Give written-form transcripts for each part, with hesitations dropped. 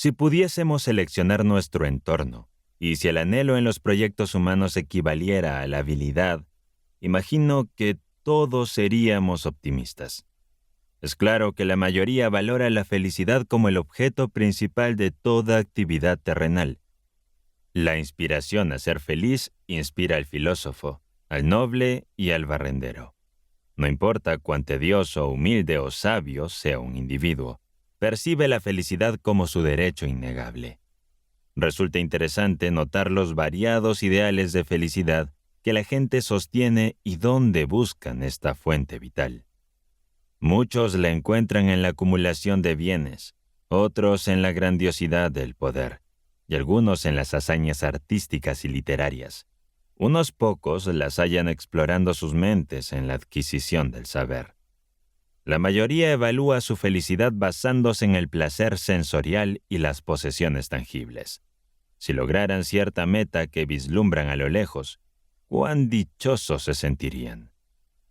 Si pudiésemos seleccionar nuestro entorno, y si el anhelo en los proyectos humanos equivaliera a la habilidad, imagino que todos seríamos optimistas. Es claro que la mayoría valora la felicidad como el objeto principal de toda actividad terrenal. La inspiración a ser feliz inspira al filósofo, al noble y al barrendero. No importa cuán tedioso, humilde o sabio sea un individuo, percibe la felicidad como su derecho innegable. Resulta interesante notar los variados ideales de felicidad que la gente sostiene y dónde buscan esta fuente vital. Muchos la encuentran en la acumulación de bienes, otros en la grandiosidad del poder, y algunos en las hazañas artísticas y literarias. Unos pocos las hallan explorando sus mentes en la adquisición del saber. La mayoría evalúa su felicidad basándose en el placer sensorial y las posesiones tangibles. Si lograran cierta meta que vislumbran a lo lejos, cuán dichosos se sentirían.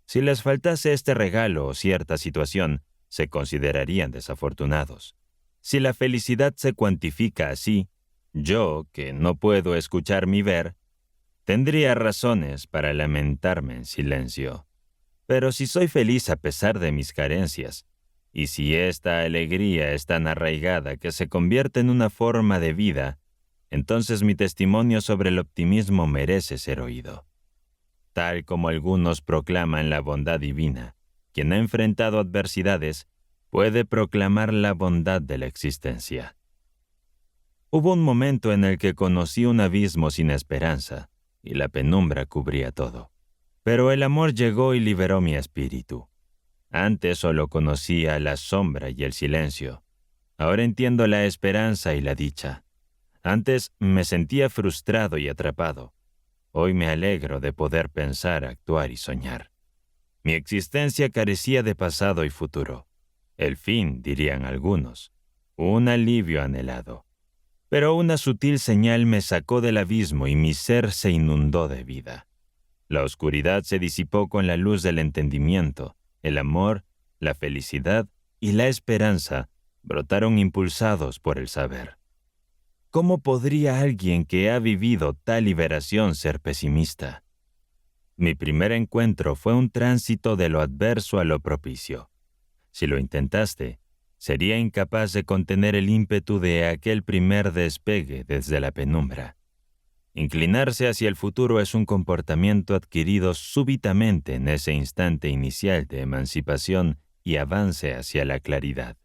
Si les faltase este regalo o cierta situación, se considerarían desafortunados. Si la felicidad se cuantifica así, yo, que no puedo escuchar ni ver, tendría razones para lamentarme en silencio. Pero si soy feliz a pesar de mis carencias, y si esta alegría es tan arraigada que se convierte en una forma de vida, entonces mi testimonio sobre el optimismo merece ser oído. Tal como algunos proclaman la bondad divina, quien ha enfrentado adversidades puede proclamar la bondad de la existencia. Hubo un momento en el que conocí un abismo sin esperanza, y la penumbra cubría todo. Pero el amor llegó y liberó mi espíritu. Antes solo conocía la sombra y el silencio. Ahora entiendo la esperanza y la dicha. Antes me sentía frustrado y atrapado. Hoy me alegro de poder pensar, actuar y soñar. Mi existencia carecía de pasado y futuro. El fin, dirían algunos. Un alivio anhelado. Pero una sutil señal me sacó del abismo y mi ser se inundó de vida. La oscuridad se disipó con la luz del entendimiento. El amor, la felicidad y la esperanza brotaron impulsados por el saber. ¿Cómo podría alguien que ha vivido tal liberación ser pesimista? Mi primer encuentro fue un tránsito de lo adverso a lo propicio. Si lo intentaste, sería incapaz de contener el ímpetu de aquel primer despegue desde la penumbra. Inclinarse hacia el futuro es un comportamiento adquirido súbitamente en ese instante inicial de emancipación y avance hacia la claridad.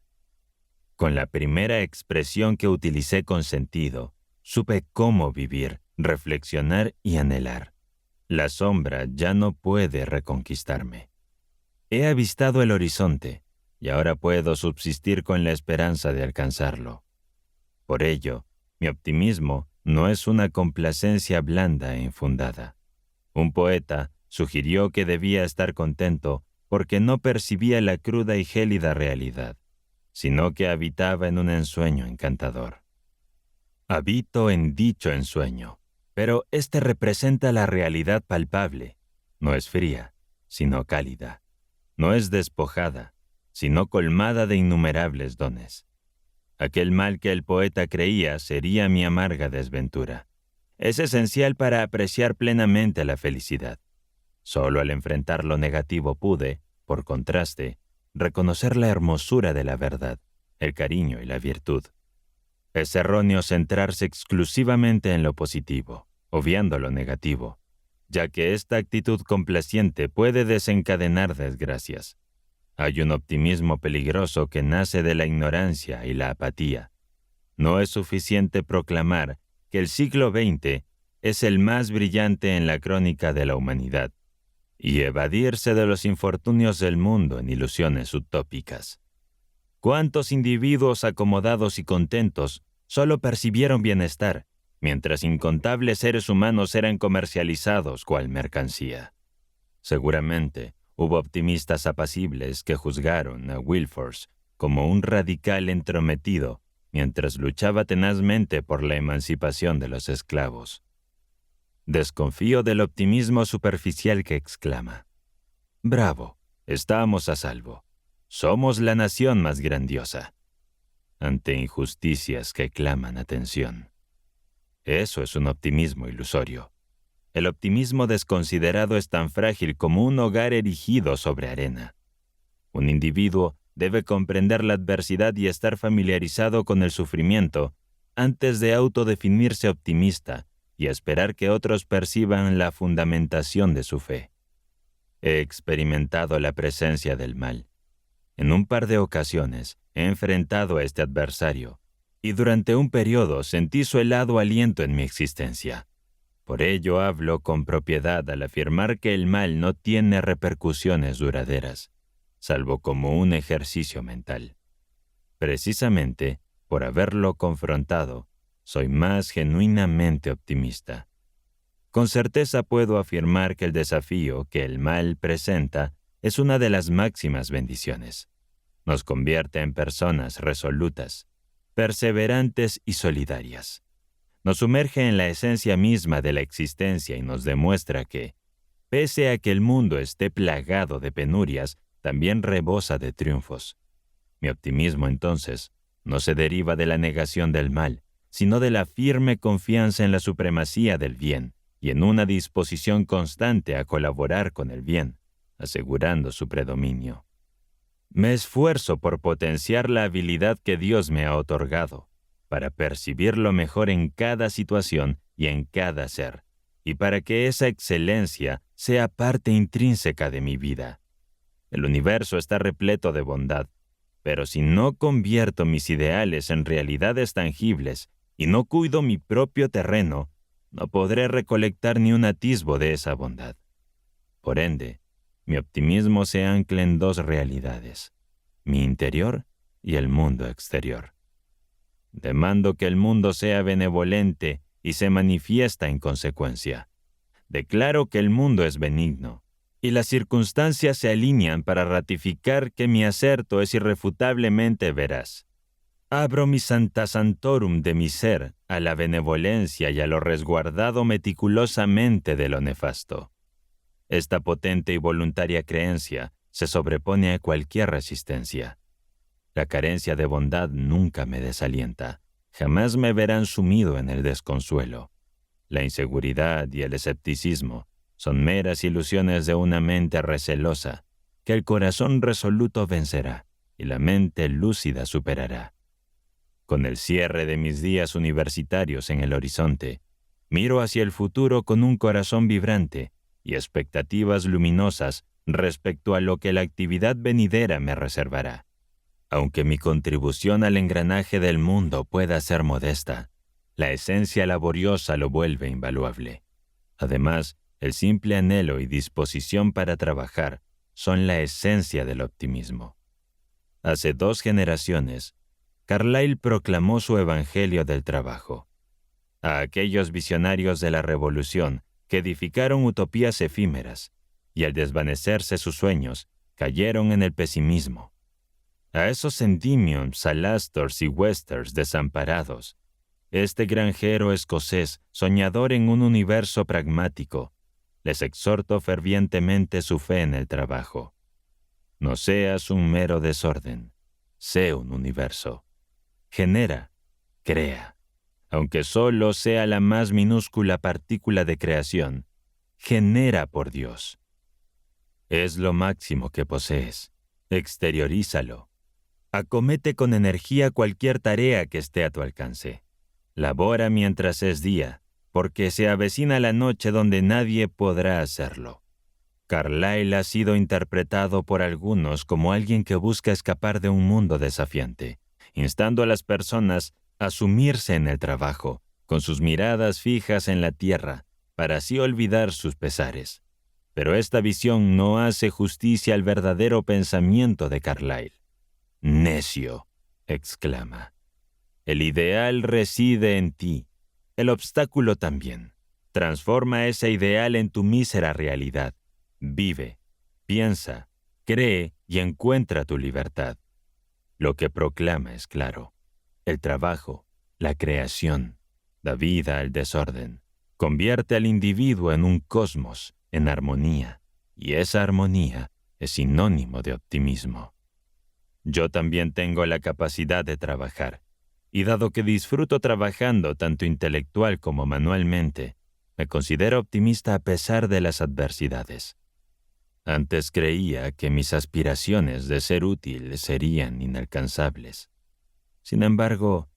Con la primera expresión que utilicé con sentido, supe cómo vivir, reflexionar y anhelar. La sombra ya no puede reconquistarme. He avistado el horizonte y ahora puedo subsistir con la esperanza de alcanzarlo. Por ello, mi optimismo no es una complacencia blanda e infundada. Un poeta sugirió que debía estar contento porque no percibía la cruda y gélida realidad, sino que habitaba en un ensueño encantador. Habito en dicho ensueño, pero este representa la realidad palpable. No es fría, sino cálida. No es despojada, sino colmada de innumerables dones. Aquel mal que el poeta creía sería mi amarga desventura. Es esencial para apreciar plenamente la felicidad. Solo al enfrentar lo negativo pude, por contraste, reconocer la hermosura de la verdad, el cariño y la virtud. Es erróneo centrarse exclusivamente en lo positivo, obviando lo negativo, ya que esta actitud complaciente puede desencadenar desgracias. Hay un optimismo peligroso que nace de la ignorancia y la apatía. No es suficiente proclamar que el siglo XX es el más brillante en la crónica de la humanidad, y evadirse de los infortunios del mundo en ilusiones utópicas. ¿Cuántos individuos acomodados y contentos solo percibieron bienestar, mientras incontables seres humanos eran comercializados cual mercancía? Seguramente hubo optimistas apacibles que juzgaron a Wilberforce como un radical entrometido mientras luchaba tenazmente por la emancipación de los esclavos. Desconfío del optimismo superficial que exclama: «Bravo, estamos a salvo. Somos la nación más grandiosa». ante injusticias que claman atención. Eso es un optimismo ilusorio. El optimismo desconsiderado es tan frágil como un hogar erigido sobre arena. Un individuo debe comprender la adversidad y estar familiarizado con el sufrimiento antes de autodefinirse optimista y esperar que otros perciban la fundamentación de su fe. He experimentado la presencia del mal. En un par de ocasiones he enfrentado a este adversario y durante un periodo sentí su helado aliento en mi existencia. Por ello hablo con propiedad al afirmar que el mal no tiene repercusiones duraderas, salvo como un ejercicio mental. Precisamente por haberlo confrontado, soy más genuinamente optimista. Con certeza puedo afirmar que el desafío que el mal presenta es una de las máximas bendiciones. Nos convierte en personas resolutas, perseverantes y solidarias. Nos sumerge en la esencia misma de la existencia y nos demuestra que, pese a que el mundo esté plagado de penurias, también rebosa de triunfos. Mi optimismo, entonces, no se deriva de la negación del mal, sino de la firme confianza en la supremacía del bien y en una disposición constante a colaborar con el bien, asegurando su predominio. Me esfuerzo por potenciar la habilidad que Dios me ha otorgado, para percibir lo mejor en cada situación y en cada ser, y para que esa excelencia sea parte intrínseca de mi vida. El universo está repleto de bondad, pero si no convierto mis ideales en realidades tangibles y no cuido mi propio terreno, no podré recolectar ni un atisbo de esa bondad. Por ende, mi optimismo se ancla en dos realidades, mi interior y el mundo exterior. Demando que el mundo sea benevolente y se manifiesta en consecuencia. Declaro que el mundo es benigno, y las circunstancias se alinean para ratificar que mi aserto es irrefutablemente veraz. Abro mi Santa Santorum de mi ser a la benevolencia y a lo resguardado meticulosamente de lo nefasto. Esta potente y voluntaria creencia se sobrepone a cualquier resistencia. La carencia de bondad nunca me desalienta. Jamás me verán sumido en el desconsuelo. La inseguridad y el escepticismo son meras ilusiones de una mente recelosa, que el corazón resoluto vencerá y la mente lúcida superará. Con el cierre de mis días universitarios en el horizonte, miro hacia el futuro con un corazón vibrante y expectativas luminosas respecto a lo que la actividad venidera me reservará. Aunque mi contribución al engranaje del mundo pueda ser modesta, la esencia laboriosa lo vuelve invaluable. Además, el simple anhelo y disposición para trabajar son la esencia del optimismo. Hace 2 generaciones, Carlyle proclamó su evangelio del trabajo. A aquellos visionarios de la revolución que edificaron utopías efímeras y al desvanecerse sus sueños, cayeron en el pesimismo. A esos Endymions, Alastors y Westers desamparados, este granjero escocés, soñador en un universo pragmático, les exhorto fervientemente su fe en el trabajo. No seas un mero desorden, sé un universo. Genera, crea. Aunque solo sea la más minúscula partícula de creación, genera por Dios. Es lo máximo que posees. Exteriorízalo. Acomete con energía cualquier tarea que esté a tu alcance. Labora mientras es día, porque se avecina la noche donde nadie podrá hacerlo. Carlyle ha sido interpretado por algunos como alguien que busca escapar de un mundo desafiante, instando a las personas a sumirse en el trabajo, con sus miradas fijas en la tierra, para así olvidar sus pesares. Pero esta visión no hace justicia al verdadero pensamiento de Carlyle. «Necio», exclama. El ideal reside en ti, el obstáculo también. Transforma ese ideal en tu mísera realidad. Vive, piensa, cree y encuentra tu libertad. Lo que proclama es claro. El trabajo, la creación, da vida al desorden. Convierte al individuo en un cosmos, en armonía, y esa armonía es sinónimo de optimismo. Yo también tengo la capacidad de trabajar, y dado que disfruto trabajando tanto intelectual como manualmente, me considero optimista a pesar de las adversidades. Antes creía que mis aspiraciones de ser útil serían inalcanzables. Sin embargo,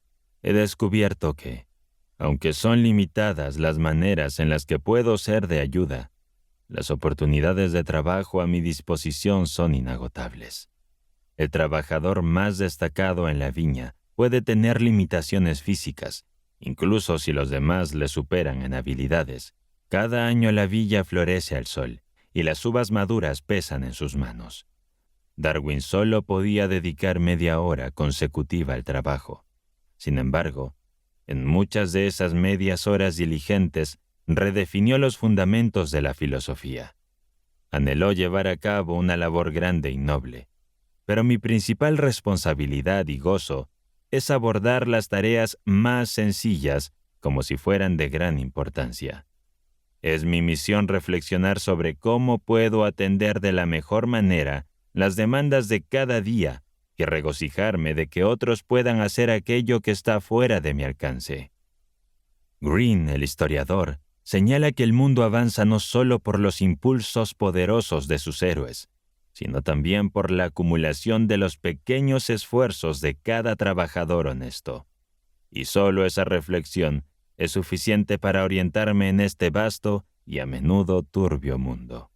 he descubierto que, aunque son limitadas las maneras en las que puedo ser de ayuda, las oportunidades de trabajo a mi disposición son inagotables. El trabajador más destacado en la viña puede tener limitaciones físicas, incluso si los demás le superan en habilidades. Cada año la viña florece al sol y las uvas maduras pesan en sus manos. Darwin solo podía dedicar media hora consecutiva al trabajo. Sin embargo, en muchas de esas medias horas diligentes, redefinió los fundamentos de la filosofía. Anheló llevar a cabo una labor grande y noble, pero mi principal responsabilidad y gozo es abordar las tareas más sencillas como si fueran de gran importancia. Es mi misión reflexionar sobre cómo puedo atender de la mejor manera las demandas de cada día y regocijarme de que otros puedan hacer aquello que está fuera de mi alcance. Green, el historiador, señala que el mundo avanza no solo por los impulsos poderosos de sus héroes, sino también por la acumulación de los pequeños esfuerzos de cada trabajador honesto. Y solo esa reflexión es suficiente para orientarme en este vasto y a menudo turbio mundo.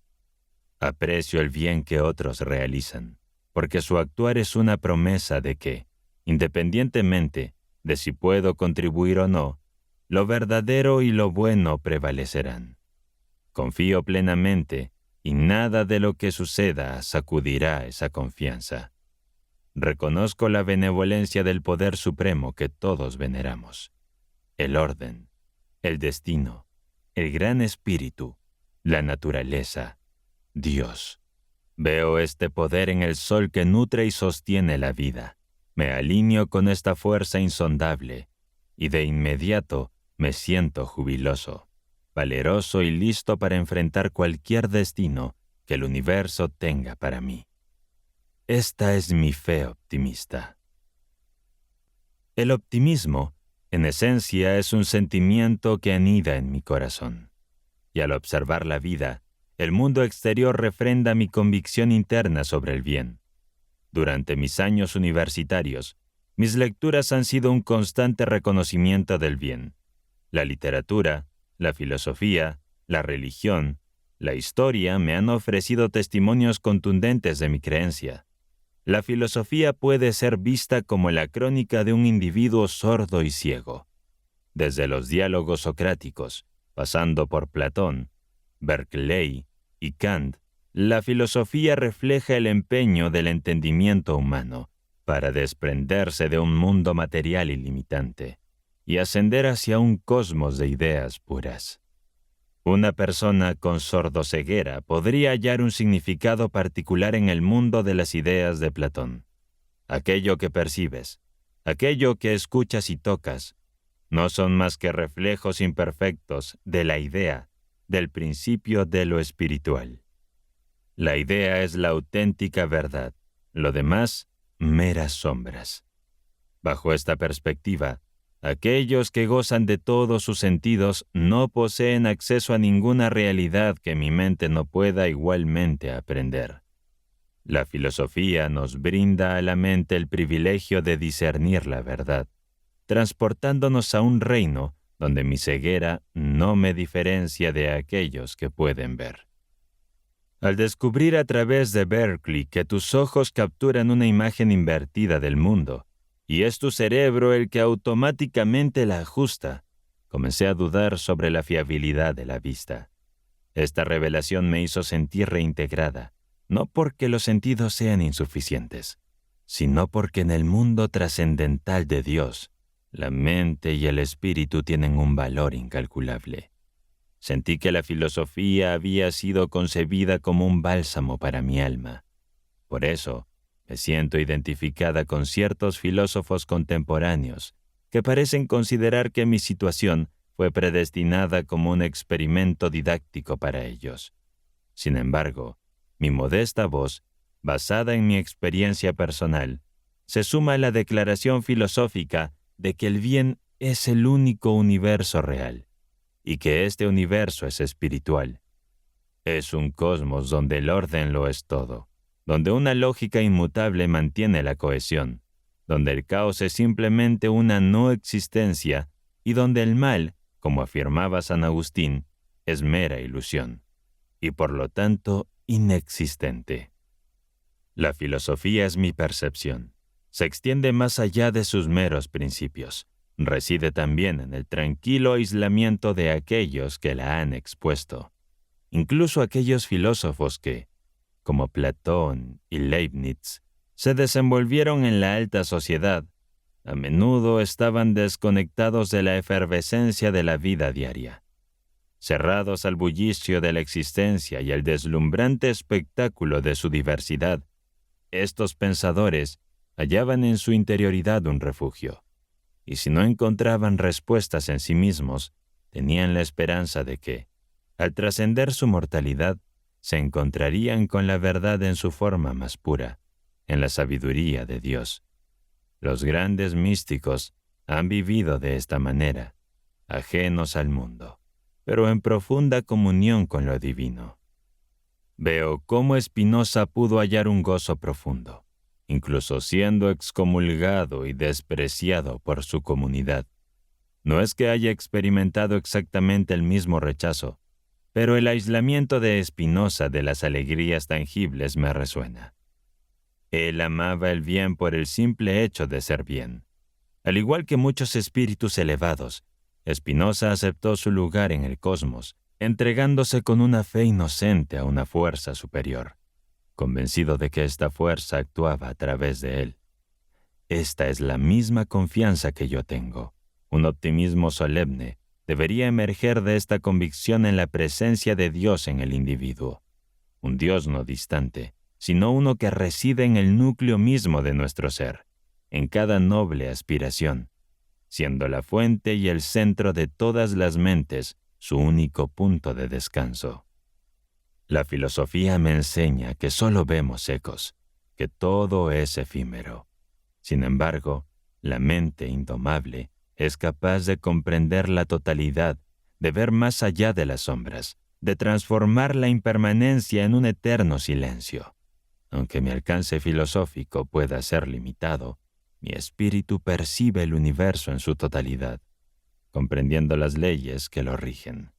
Aprecio el bien que otros realizan, porque su actuar es una promesa de que, independientemente de si puedo contribuir o no, lo verdadero y lo bueno prevalecerán. Confío plenamente y nada de lo que suceda sacudirá esa confianza. Reconozco la benevolencia del poder supremo que todos veneramos. El orden, el destino, el gran espíritu, la naturaleza, Dios. Veo este poder en el sol que nutre y sostiene la vida. Me alineo con esta fuerza insondable y de inmediato me siento jubiloso, valeroso y listo para enfrentar cualquier destino que el universo tenga para mí. Esta es mi fe optimista. El optimismo, en esencia, es un sentimiento que anida en mi corazón. Y al observar la vida, el mundo exterior refrenda mi convicción interna sobre el bien. Durante mis años universitarios, mis lecturas han sido un constante reconocimiento del bien. La literatura, la filosofía, la religión, la historia me han ofrecido testimonios contundentes de mi creencia. La filosofía puede ser vista como la crónica de un individuo sordo y ciego. Desde los diálogos socráticos, pasando por Platón, Berkeley y Kant, la filosofía refleja el empeño del entendimiento humano para desprenderse de un mundo material ilimitante y ascender hacia un cosmos de ideas puras. Una persona con sordoceguera podría hallar un significado particular en el mundo de las ideas de Platón. Aquello que percibes, aquello que escuchas y tocas, no son más que reflejos imperfectos de la idea, del principio de lo espiritual. La idea es la auténtica verdad, lo demás, meras sombras. Bajo esta perspectiva, aquellos que gozan de todos sus sentidos no poseen acceso a ninguna realidad que mi mente no pueda igualmente aprender. La filosofía nos brinda a la mente el privilegio de discernir la verdad, transportándonos a un reino donde mi ceguera no me diferencia de aquellos que pueden ver. Al descubrir a través de Berkeley que tus ojos capturan una imagen invertida del mundo, y es tu cerebro el que automáticamente la ajusta, comencé a dudar sobre la fiabilidad de la vista. Esta revelación me hizo sentir reintegrada, no porque los sentidos sean insuficientes, sino porque en el mundo trascendental de Dios, la mente y el espíritu tienen un valor incalculable. Sentí que la filosofía había sido concebida como un bálsamo para mi alma. Por eso, me siento identificada con ciertos filósofos contemporáneos que parecen considerar que mi situación fue predestinada como un experimento didáctico para ellos. Sin embargo, mi modesta voz basada en mi experiencia personal, se suma la declaración filosófica de que el bien es el único universo real y que este universo es espiritual. Es un cosmos donde el orden lo es todo, donde una lógica inmutable mantiene la cohesión, donde el caos es simplemente una no existencia y donde el mal, como afirmaba San Agustín, es mera ilusión y por lo tanto inexistente. La filosofía es mi percepción. Se extiende más allá de sus meros principios. Reside también en el tranquilo aislamiento de aquellos que la han expuesto. Incluso aquellos filósofos que, como Platón y Leibniz, se desenvolvieron en la alta sociedad, a menudo estaban desconectados de la efervescencia de la vida diaria. Cerrados al bullicio de la existencia y al deslumbrante espectáculo de su diversidad, estos pensadores hallaban en su interioridad un refugio, y si no encontraban respuestas en sí mismos, tenían la esperanza de que, al trascender su mortalidad, se encontrarían con la verdad en su forma más pura, en la sabiduría de Dios. Los grandes místicos han vivido de esta manera, ajenos al mundo, pero en profunda comunión con lo divino. Veo cómo Spinoza pudo hallar un gozo profundo, incluso siendo excomulgado y despreciado por su comunidad. No es que haya experimentado exactamente el mismo rechazo, pero el aislamiento de Spinoza de las alegrías tangibles me resuena. Él amaba el bien por el simple hecho de ser bien. Al igual que muchos espíritus elevados, Spinoza aceptó su lugar en el cosmos, entregándose con una fe inocente a una fuerza superior, convencido de que esta fuerza actuaba a través de él. Esta es la misma confianza que yo tengo. Un optimismo solemne debería emerger de esta convicción en la presencia de Dios en el individuo. Un Dios no distante, sino uno que reside en el núcleo mismo de nuestro ser, en cada noble aspiración, siendo la fuente y el centro de todas las mentes su único punto de descanso. La filosofía me enseña que solo vemos ecos, que todo es efímero. Sin embargo, la mente indomable es capaz de comprender la totalidad, de ver más allá de las sombras, de transformar la impermanencia en un eterno silencio. Aunque mi alcance filosófico pueda ser limitado, mi espíritu percibe el universo en su totalidad, comprendiendo las leyes que lo rigen.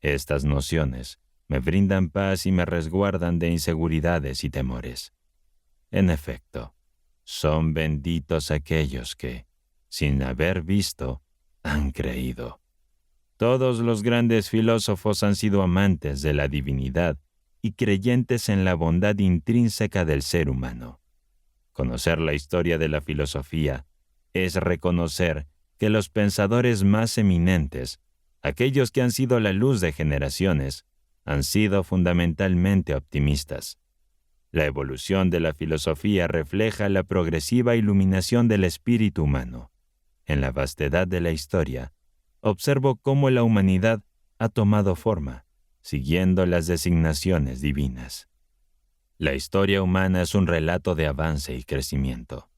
Estas nociones me brindan paz y me resguardan de inseguridades y temores. En efecto, son benditos aquellos que, sin haber visto, han creído. Todos los grandes filósofos han sido amantes de la divinidad y creyentes en la bondad intrínseca del ser humano. Conocer la historia de la filosofía es reconocer que los pensadores más eminentes, aquellos que han sido la luz de generaciones, han sido fundamentalmente optimistas. La evolución de la filosofía refleja la progresiva iluminación del espíritu humano. En la vastedad de la historia, observo cómo la humanidad ha tomado forma, siguiendo las designaciones divinas. La historia humana es un relato de avance y crecimiento.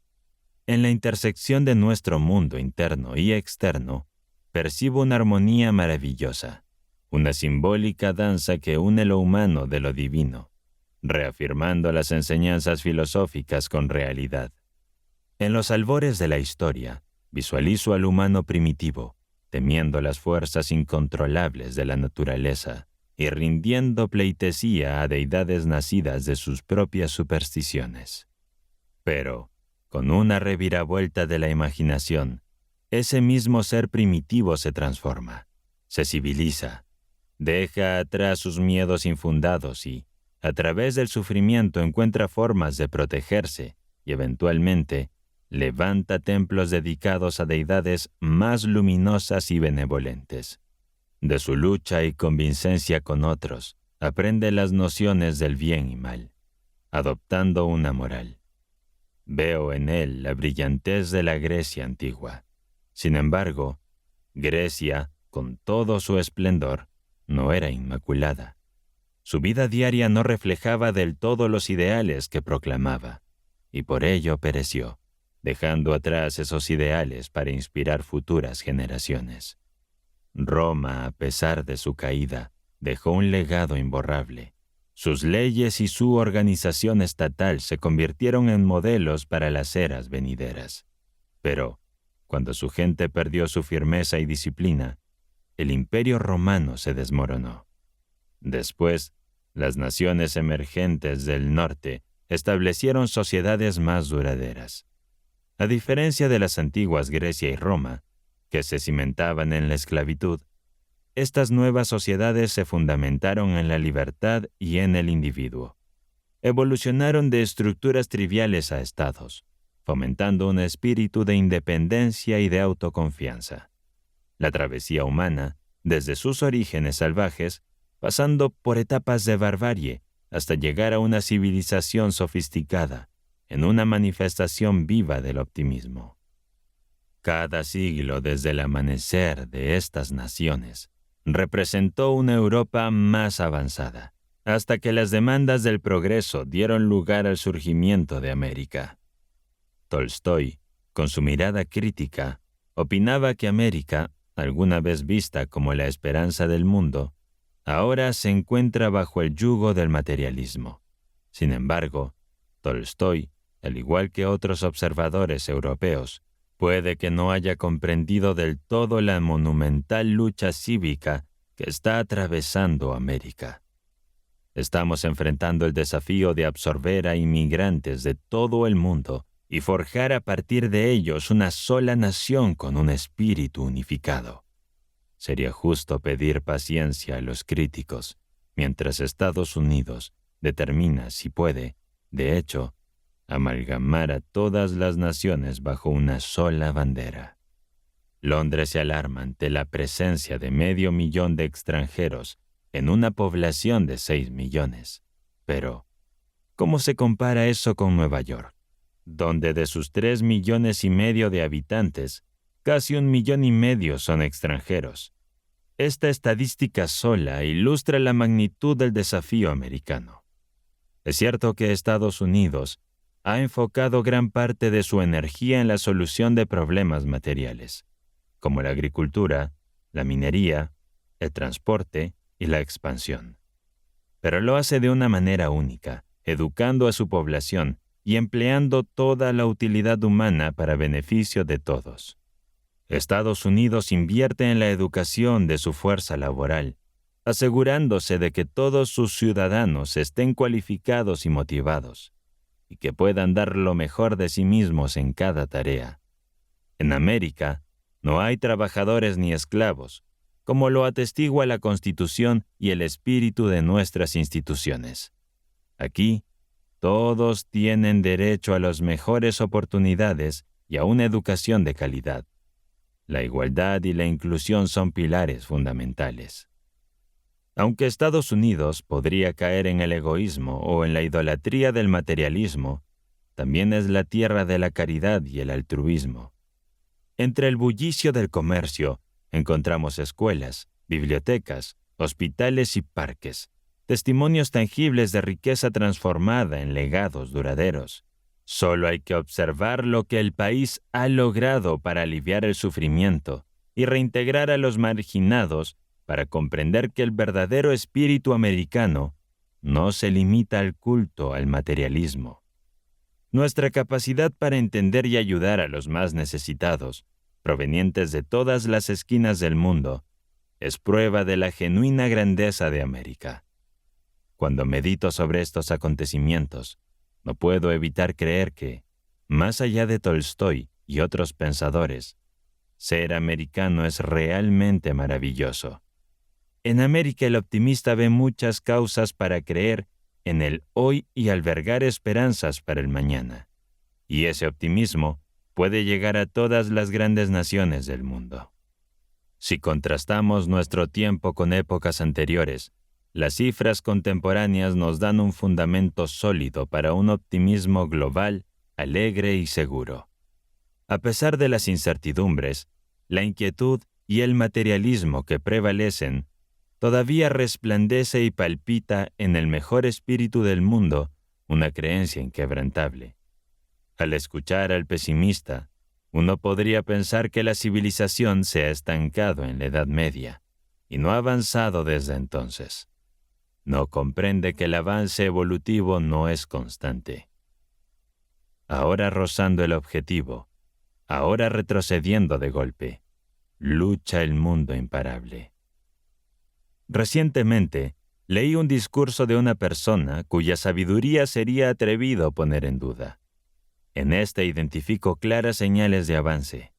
En la intersección de nuestro mundo interno y externo, percibo una armonía maravillosa, una simbólica danza que une lo humano de lo divino, reafirmando las enseñanzas filosóficas con realidad. En los albores de la historia, visualizo al humano primitivo, temiendo las fuerzas incontrolables de la naturaleza y rindiendo pleitesía a deidades nacidas de sus propias supersticiones. Pero, con una reviravuelta de la imaginación, ese mismo ser primitivo se transforma, se civiliza, deja atrás sus miedos infundados y, a través del sufrimiento, encuentra formas de protegerse y, eventualmente, levanta templos dedicados a deidades más luminosas y benevolentes. De su lucha y convincencia con otros, aprende las nociones del bien y mal, adoptando una moral. Veo en él la brillantez de la Grecia antigua. Sin embargo, Grecia, con todo su esplendor, no era inmaculada. Su vida diaria no reflejaba del todo los ideales que proclamaba, y por ello pereció, dejando atrás esos ideales para inspirar futuras generaciones. Roma, a pesar de su caída, dejó un legado imborrable. Sus leyes y su organización estatal se convirtieron en modelos para las eras venideras. Pero, cuando su gente perdió su firmeza y disciplina, el imperio romano se desmoronó. Después, las naciones emergentes del norte establecieron sociedades más duraderas. A diferencia de las antiguas Grecia y Roma, que se cimentaban en la esclavitud, estas nuevas sociedades se fundamentaron en la libertad y en el individuo. Evolucionaron de estructuras triviales a estados, fomentando un espíritu de independencia y de autoconfianza. La travesía humana, desde sus orígenes salvajes, pasando por etapas de barbarie hasta llegar a una civilización sofisticada, en una manifestación viva del optimismo. Cada siglo desde el amanecer de estas naciones representó una Europa más avanzada, hasta que las demandas del progreso dieron lugar al surgimiento de América. Tolstói, con su mirada crítica, opinaba que América, alguna vez vista como la esperanza del mundo, ahora se encuentra bajo el yugo del materialismo. Sin embargo, Tolstói, al igual que otros observadores europeos, puede que no haya comprendido del todo la monumental lucha cívica que está atravesando América. Estamos enfrentando el desafío de absorber a inmigrantes de todo el mundo y forjar a partir de ellos una sola nación con un espíritu unificado. Sería justo pedir paciencia a los críticos, mientras Estados Unidos determina si puede, de hecho, amalgamar a todas las naciones bajo una sola bandera. Londres se alarma ante la presencia de 500,000 de extranjeros en una población de 6 millones. Pero, ¿cómo se compara eso con Nueva York, donde de sus 3,5 millones de habitantes, casi 1,5 millones son extranjeros? Esta estadística sola ilustra la magnitud del desafío americano. Es cierto que Estados Unidos ha enfocado gran parte de su energía en la solución de problemas materiales, como la agricultura, la minería, el transporte y la expansión. Pero lo hace de una manera única, educando a su población y empleando toda la utilidad humana para beneficio de todos. Estados Unidos invierte en la educación de su fuerza laboral, asegurándose de que todos sus ciudadanos estén cualificados y motivados, y que puedan dar lo mejor de sí mismos en cada tarea. En América, no hay trabajadores ni esclavos, como lo atestigua la Constitución y el espíritu de nuestras instituciones. Aquí, todos tienen derecho a las mejores oportunidades y a una educación de calidad. La igualdad y la inclusión son pilares fundamentales. Aunque Estados Unidos podría caer en el egoísmo o en la idolatría del materialismo, también es la tierra de la caridad y el altruismo. Entre el bullicio del comercio encontramos escuelas, bibliotecas, hospitales y parques, testimonios tangibles de riqueza transformada en legados duraderos. Solo hay que observar lo que el país ha logrado para aliviar el sufrimiento y reintegrar a los marginados para comprender que el verdadero espíritu americano no se limita al culto al materialismo. Nuestra capacidad para entender y ayudar a los más necesitados, provenientes de todas las esquinas del mundo, es prueba de la genuina grandeza de América. Cuando medito sobre estos acontecimientos, no puedo evitar creer que, más allá de Tolstói y otros pensadores, ser americano es realmente maravilloso. En América el optimista ve muchas causas para creer en el hoy y albergar esperanzas para el mañana. Y ese optimismo puede llegar a todas las grandes naciones del mundo. Si contrastamos nuestro tiempo con épocas anteriores, las cifras contemporáneas nos dan un fundamento sólido para un optimismo global, alegre y seguro. A pesar de las incertidumbres, la inquietud y el materialismo que prevalecen, todavía resplandece y palpita en el mejor espíritu del mundo una creencia inquebrantable. Al escuchar al pesimista, uno podría pensar que la civilización se ha estancado en la Edad Media y no ha avanzado desde entonces. No comprende que el avance evolutivo no es constante. Ahora rozando el objetivo, ahora retrocediendo de golpe, lucha el mundo imparable. Recientemente, leí un discurso de una persona cuya sabiduría sería atrevido poner en duda. En este identifico claras señales de avance.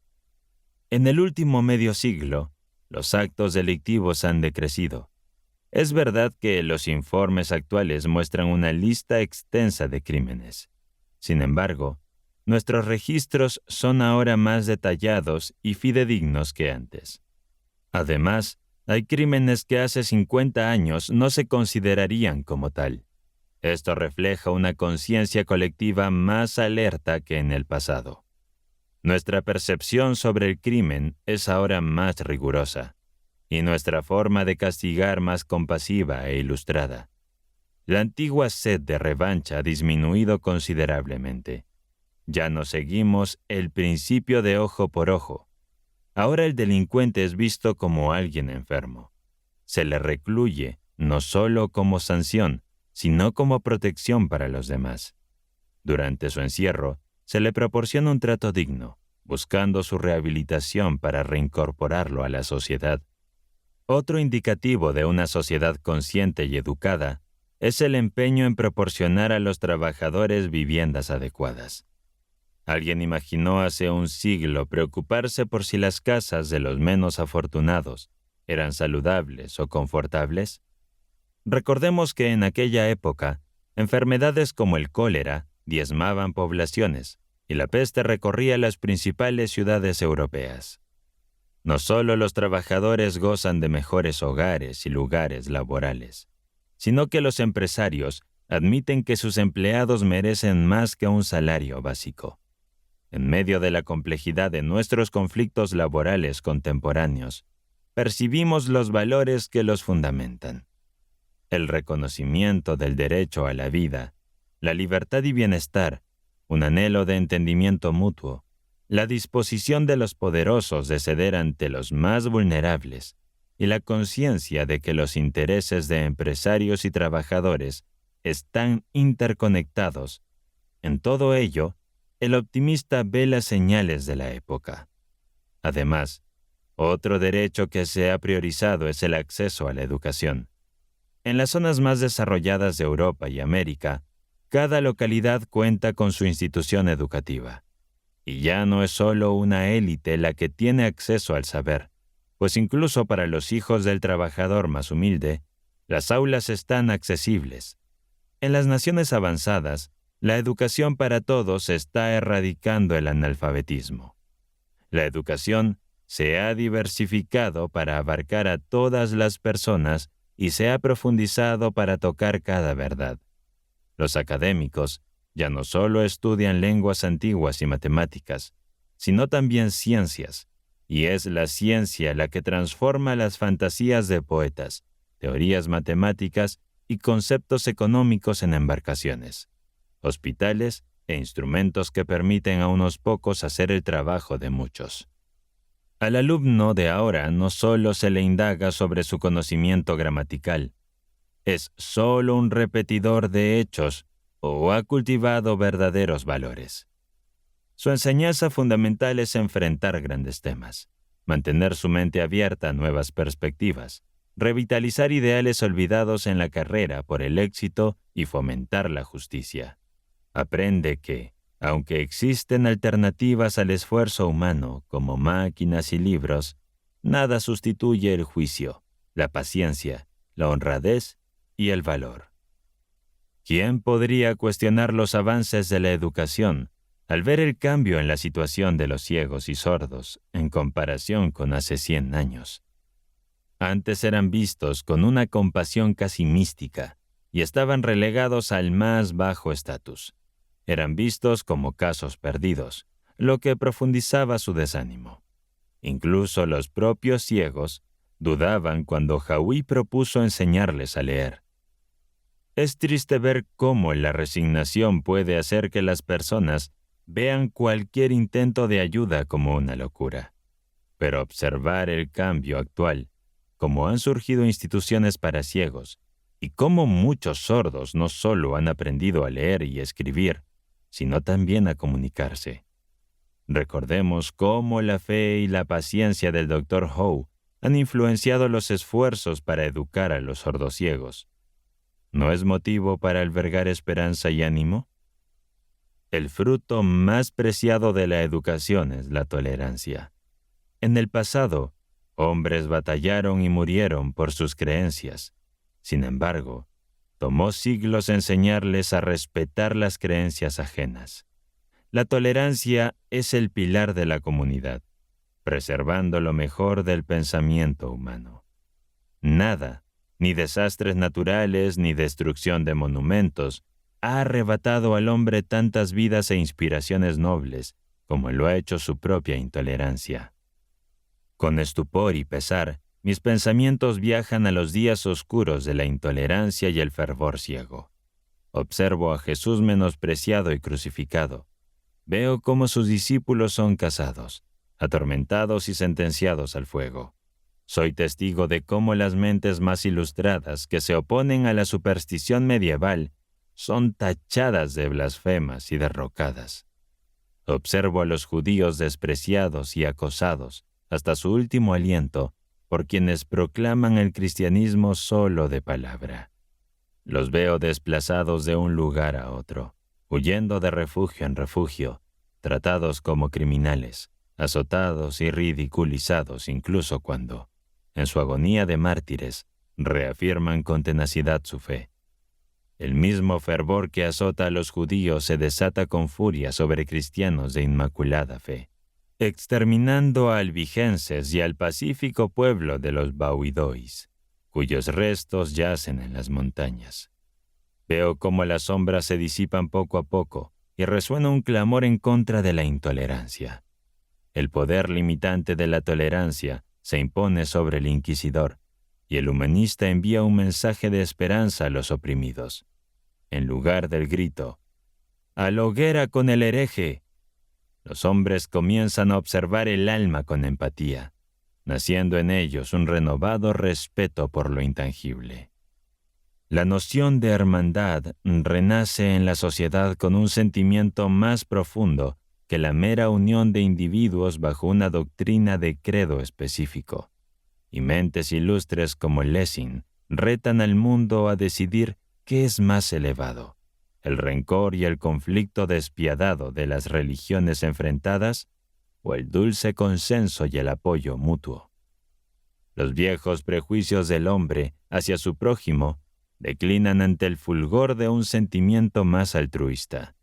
En el último medio siglo, los actos delictivos han decrecido. Es verdad que los informes actuales muestran una lista extensa de crímenes. Sin embargo, nuestros registros son ahora más detallados y fidedignos que antes. Además, hay crímenes que hace 50 años no se considerarían como tal. Esto refleja una conciencia colectiva más alerta que en el pasado. Nuestra percepción sobre el crimen es ahora más rigurosa, y nuestra forma de castigar más compasiva e ilustrada. La antigua sed de revancha ha disminuido considerablemente. Ya no seguimos el principio de ojo por ojo. Ahora el delincuente es visto como alguien enfermo. Se le recluye no solo como sanción, sino como protección para los demás. Durante su encierro, se le proporciona un trato digno, buscando su rehabilitación para reincorporarlo a la sociedad. Otro indicativo de una sociedad consciente y educada es el empeño en proporcionar a los trabajadores viviendas adecuadas. ¿Alguien imaginó hace un siglo preocuparse por si las casas de los menos afortunados eran saludables o confortables? Recordemos que en aquella época, enfermedades como el cólera diezmaban poblaciones y la peste recorría las principales ciudades europeas. No solo los trabajadores gozan de mejores hogares y lugares laborales, sino que los empresarios admiten que sus empleados merecen más que un salario básico. En medio de la complejidad de nuestros conflictos laborales contemporáneos, percibimos los valores que los fundamentan. El reconocimiento del derecho a la vida, la libertad y bienestar, un anhelo de entendimiento mutuo, la disposición de los poderosos de ceder ante los más vulnerables y la conciencia de que los intereses de empresarios y trabajadores están interconectados. En todo ello, el optimista ve las señales de la época. Además, otro derecho que se ha priorizado es el acceso a la educación. En las zonas más desarrolladas de Europa y América, cada localidad cuenta con su institución educativa. Y ya no es solo una élite la que tiene acceso al saber, pues incluso para los hijos del trabajador más humilde, las aulas están accesibles. En las naciones avanzadas, la educación para todos está erradicando el analfabetismo. La educación se ha diversificado para abarcar a todas las personas y se ha profundizado para tocar cada verdad. Los académicos ya no solo estudian lenguas antiguas y matemáticas, sino también ciencias, y es la ciencia la que transforma las fantasías de poetas, teorías matemáticas y conceptos económicos en embarcaciones, hospitales e instrumentos que permiten a unos pocos hacer el trabajo de muchos. Al alumno de ahora no solo se le indaga sobre su conocimiento gramatical, es solo un repetidor de hechos o ha cultivado verdaderos valores. Su enseñanza fundamental es enfrentar grandes temas, mantener su mente abierta a nuevas perspectivas, revitalizar ideales olvidados en la carrera por el éxito y fomentar la justicia. Aprende que, aunque existen alternativas al esfuerzo humano como máquinas y libros, nada sustituye el juicio, la paciencia, la honradez y el valor. ¿Quién podría cuestionar los avances de la educación al ver el cambio en la situación de los ciegos y sordos en comparación con hace 100 años? Antes eran vistos con una compasión casi mística y estaban relegados al más bajo estatus. Eran vistos como casos perdidos, lo que profundizaba su desánimo. Incluso los propios ciegos Dudaban cuando Hauy propuso enseñarles a leer. Es triste ver cómo la resignación puede hacer que las personas vean cualquier intento de ayuda como una locura. Pero observar el cambio actual, cómo han surgido instituciones para ciegos y cómo muchos sordos no solo han aprendido a leer y escribir, sino también a comunicarse. Recordemos cómo la fe y la paciencia del Dr. Howe han influenciado los esfuerzos para educar a los sordociegos. ¿No es motivo para albergar esperanza y ánimo? El fruto más preciado de la educación es la tolerancia. En el pasado, hombres batallaron y murieron por sus creencias. Sin embargo, tomó siglos enseñarles a respetar las creencias ajenas. La tolerancia es el pilar de la comunidad, preservando lo mejor del pensamiento humano. Nada, ni desastres naturales, ni destrucción de monumentos, ha arrebatado al hombre tantas vidas e inspiraciones nobles como lo ha hecho su propia intolerancia. Con estupor y pesar, mis pensamientos viajan a los días oscuros de la intolerancia y el fervor ciego. Observo a Jesús menospreciado y crucificado. Veo cómo sus discípulos son cazados, atormentados y sentenciados al fuego. Soy testigo de cómo las mentes más ilustradas que se oponen a la superstición medieval son tachadas de blasfemas y derrocadas. Observo a los judíos despreciados y acosados hasta su último aliento por quienes proclaman el cristianismo solo de palabra. Los veo desplazados de un lugar a otro, huyendo de refugio en refugio, tratados como criminales, azotados y ridiculizados incluso cuando, en su agonía de mártires, reafirman con tenacidad su fe. El mismo fervor que azota a los judíos se desata con furia sobre cristianos de inmaculada fe, exterminando a albigenses y al pacífico pueblo de los Bauidois, cuyos restos yacen en las montañas. Veo cómo las sombras se disipan poco a poco y resuena un clamor en contra de la intolerancia. El poder limitante de la tolerancia se impone sobre el inquisidor, y el humanista envía un mensaje de esperanza a los oprimidos. En lugar del grito, «¡A la hoguera con el hereje!», los hombres comienzan a observar el alma con empatía, naciendo en ellos un renovado respeto por lo intangible. La noción de hermandad renace en la sociedad con un sentimiento más profundo que la mera unión de individuos bajo una doctrina de credo específico. Y mentes ilustres como Lessing retan al mundo a decidir qué es más elevado, el rencor y el conflicto despiadado de las religiones enfrentadas o el dulce consenso y el apoyo mutuo. Los viejos prejuicios del hombre hacia su prójimo declinan ante el fulgor de un sentimiento más altruista,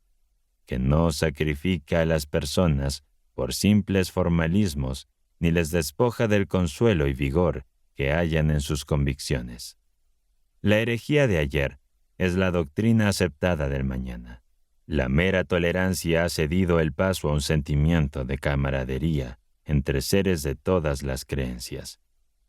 que no sacrifica a las personas por simples formalismos ni les despoja del consuelo y vigor que hallan en sus convicciones. La herejía de ayer es la doctrina aceptada del mañana. La mera tolerancia ha cedido el paso a un sentimiento de camaradería entre seres de todas las creencias.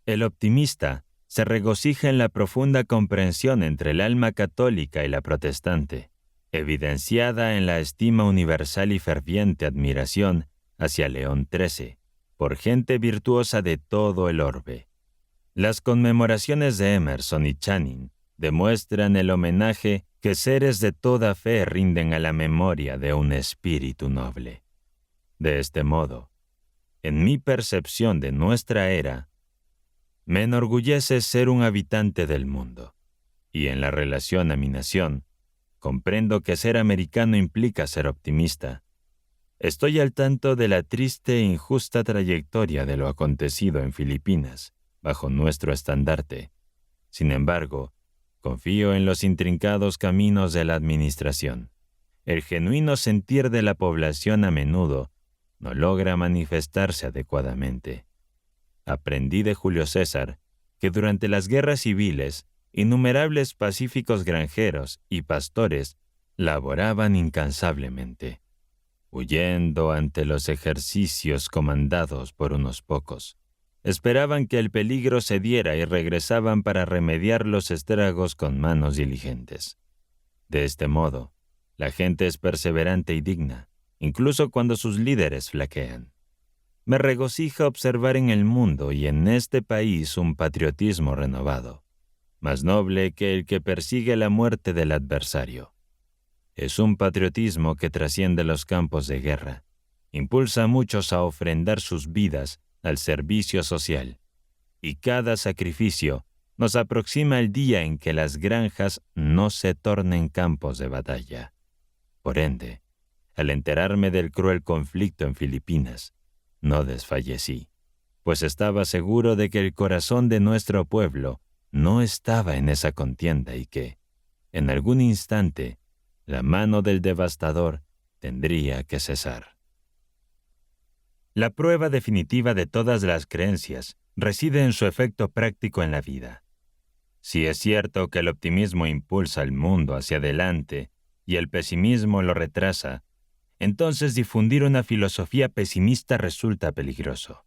El optimista se regocija en la profunda comprensión entre el alma católica y la protestante, evidenciada en la estima universal y ferviente admiración hacia León XIII, por gente virtuosa de todo el orbe. Las conmemoraciones de Emerson y Channing demuestran el homenaje que seres de toda fe rinden a la memoria de un espíritu noble. De este modo, en mi percepción de nuestra era, me enorgullece ser un habitante del mundo, y en la relación a mi nación, comprendo que ser americano implica ser optimista. Estoy al tanto de la triste e injusta trayectoria de lo acontecido en Filipinas, bajo nuestro estandarte. Sin embargo, confío en los intrincados caminos de la administración. El genuino sentir de la población a menudo no logra manifestarse adecuadamente. Aprendí de Julio César que durante las guerras civiles, innumerables pacíficos granjeros y pastores laboraban incansablemente, huyendo ante los ejercicios comandados por unos pocos, Esperaban que el peligro cediera y regresaban para remediar los estragos con manos diligentes. De este modo, la gente es perseverante y digna, incluso cuando sus líderes flaquean. Me regocija observar en el mundo y en este país un patriotismo renovado, más noble que el que persigue la muerte del adversario. Es un patriotismo que trasciende los campos de guerra, impulsa a muchos a ofrendar sus vidas al servicio social, y cada sacrificio nos aproxima el día en que las granjas no se tornen campos de batalla. Por ende, al enterarme del cruel conflicto en Filipinas, no desfallecí, pues estaba seguro de que el corazón de nuestro pueblo no estaba en esa contienda y que, en algún instante, la mano del devastador tendría que cesar. La prueba definitiva de todas las creencias reside en su efecto práctico en la vida. Si es cierto que el optimismo impulsa al mundo hacia adelante y el pesimismo lo retrasa, entonces difundir una filosofía pesimista resulta peligroso.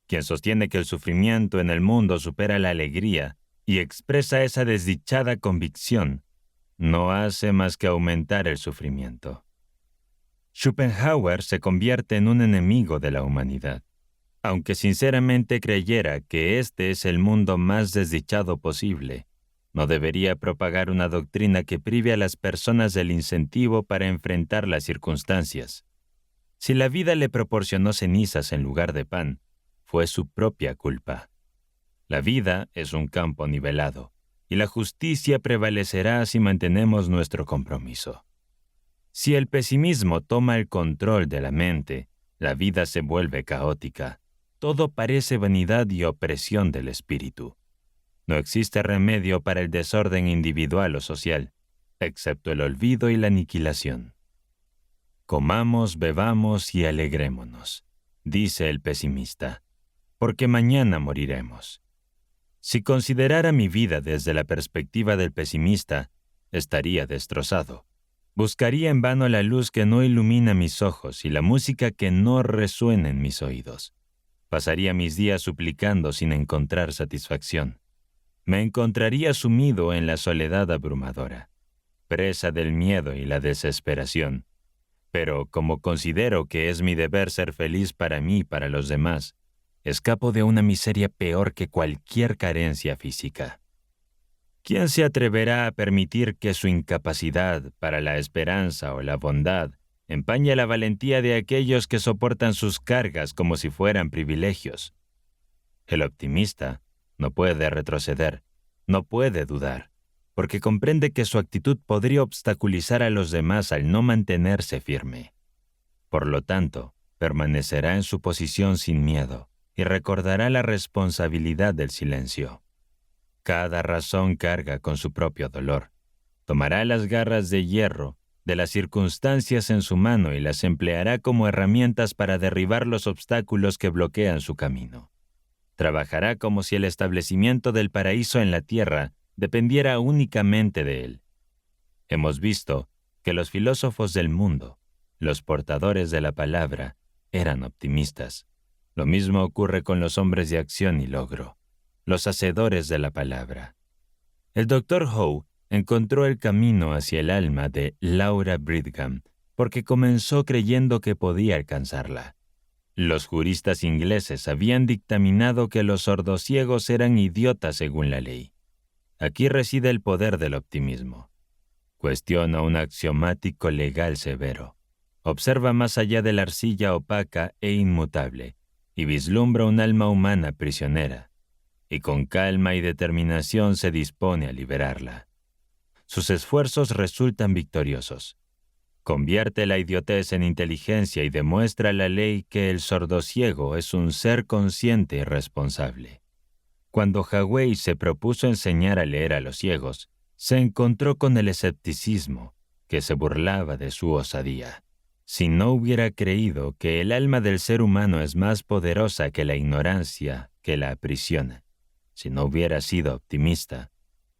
Quien sostiene que el sufrimiento en el mundo supera la alegría y expresa esa desdichada convicción, no hace más que aumentar el sufrimiento. Schopenhauer se convierte en un enemigo de la humanidad, aunque sinceramente creyera que este es el mundo más desdichado posible. No debería propagar una doctrina que prive a las personas del incentivo para enfrentar las circunstancias. Si la vida le proporcionó cenizas en lugar de pan, fue su propia culpa. La vida es un campo nivelado, y la justicia prevalecerá si mantenemos nuestro compromiso. Si el pesimismo toma el control de la mente, la vida se vuelve caótica. Todo parece vanidad y opresión del espíritu. No existe remedio para el desorden individual o social, excepto el olvido y la aniquilación. Comamos, bebamos y alegrémonos, dice el pesimista, porque mañana moriremos. Si considerara mi vida desde la perspectiva del pesimista, estaría destrozado. Buscaría en vano la luz que no ilumina mis ojos y la música que no resuena en mis oídos. Pasaría mis días suplicando sin encontrar satisfacción. Me encontraría sumido en la soledad abrumadora, presa del miedo y la desesperación. Pero como considero que es mi deber ser feliz para mí y para los demás, escapo de una miseria peor que cualquier carencia física. ¿Quién se atreverá a permitir que su incapacidad para la esperanza o la bondad empañe la valentía de aquellos que soportan sus cargas como si fueran privilegios? El optimista no puede retroceder, no puede dudar, porque comprende que su actitud podría obstaculizar a los demás al no mantenerse firme. Por lo tanto, permanecerá en su posición sin miedo y recordará la responsabilidad del silencio. Cada razón carga con su propio dolor. Tomará las garras de hierro de las circunstancias en su mano y las empleará como herramientas para derribar los obstáculos que bloquean su camino. Trabajará como si el establecimiento del paraíso en la tierra dependiera únicamente de él. Hemos visto que los filósofos del mundo, los portadores de la palabra, eran optimistas. Lo mismo ocurre con los hombres de acción y logro, los hacedores de la palabra. El Dr. Howe encontró el camino hacia el alma de Laura Bridgham porque comenzó creyendo que podía alcanzarla. Los juristas ingleses habían dictaminado que los sordociegos eran idiotas según la ley. Aquí reside el poder del optimismo. Cuestiona un axiomático legal severo. Observa más allá de la arcilla opaca e inmutable y vislumbra un alma humana prisionera, y con calma y determinación se dispone a liberarla. Sus esfuerzos resultan victoriosos. Convierte la idiotez en inteligencia y demuestra la ley que el sordociego es un ser consciente y responsable. Cuando Hawei se propuso enseñar a leer a los ciegos, se encontró con el escepticismo, que se burlaba de su osadía. Si no hubiera creído que el alma del ser humano es más poderosa que la ignorancia que la aprisiona, si no hubiera sido optimista,